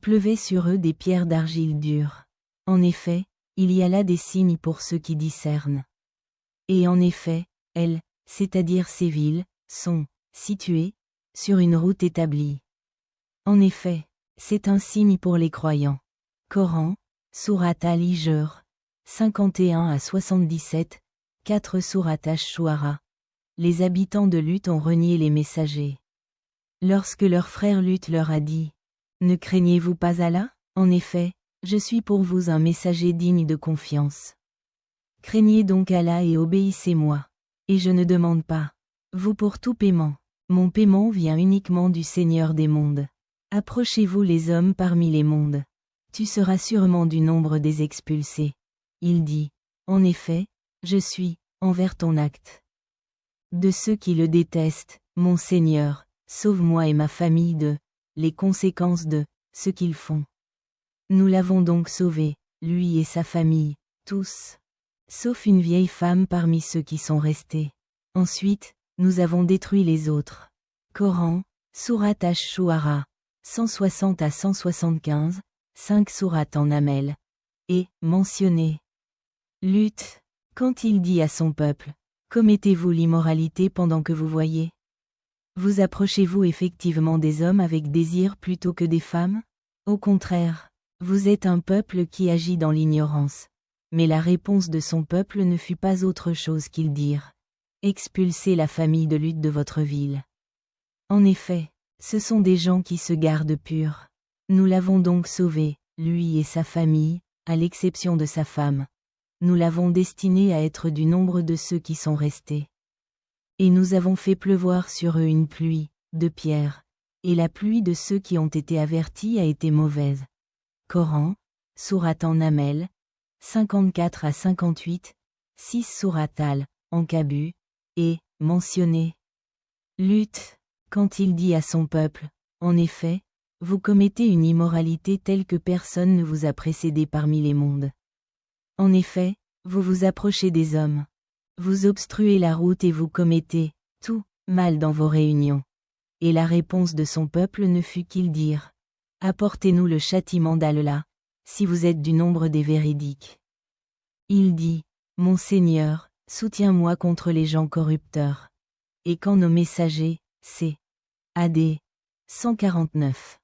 Pleuvait sur eux des pierres d'argile dure. En effet, il y a là des signes pour ceux qui discernent. Et en effet, elles, c'est-à-dire ces villes, sont situées sur une route établie. En effet, c'est un signe pour les croyants. Coran, Sourate Al-Hijr, 51 à 77, 4 Sourate Ash-Shu'ara. Les habitants de Lut ont renié les messagers. Lorsque leur frère Lut leur a dit: Ne craignez-vous pas Allah? En effet, je suis pour vous un messager digne de confiance. Craignez donc Allah et obéissez-moi. Et je ne demande pas, vous pour tout paiement. Mon paiement vient uniquement du Seigneur des mondes. Approchez-vous les hommes parmi les mondes. Tu seras sûrement du nombre des expulsés. Il dit: En effet, je suis, envers ton acte. De ceux qui le détestent, mon Seigneur, sauve-moi et ma famille de les conséquences de ce qu'ils font. Nous l'avons donc sauvé, lui et sa famille, tous. Sauf une vieille femme parmi ceux qui sont restés. Ensuite, nous avons détruit les autres. Coran, Sourate Ash-Shu'ara, 160 à 175, 5 sourates en Amel. Et, mentionné. Lut, quand il dit à son peuple: Commettez-vous l'immoralité pendant que vous voyez? Vous approchez-vous effectivement des hommes avec désir plutôt que des femmes? Au contraire, vous êtes un peuple qui agit dans l'ignorance. Mais la réponse de son peuple ne fut pas autre chose qu'ils dirent: Expulsez la famille de Lut de votre ville. En effet, ce sont des gens qui se gardent purs. Nous l'avons donc sauvé, lui et sa famille, à l'exception de sa femme. Nous l'avons destiné à être du nombre de ceux qui sont restés. Et nous avons fait pleuvoir sur eux une pluie de pierres, et la pluie de ceux qui ont été avertis a été mauvaise. Coran, Sourate en Amel, 54 à 58, 6 Sourate Al-Ankabut, et, mentionné. Lut, quand il dit à son peuple: En effet, vous commettez une immoralité telle que personne ne vous a précédé parmi les mondes. En effet, vous vous approchez des hommes. Vous obstruez la route et vous commettez tout mal dans vos réunions. Et la réponse de son peuple ne fut qu'ils dirent: Apportez-nous le châtiment d'Allah, si vous êtes du nombre des véridiques. Il dit: Mon Seigneur, soutiens-moi contre les gens corrupteurs. Et quand nos messagers, c. AD 149.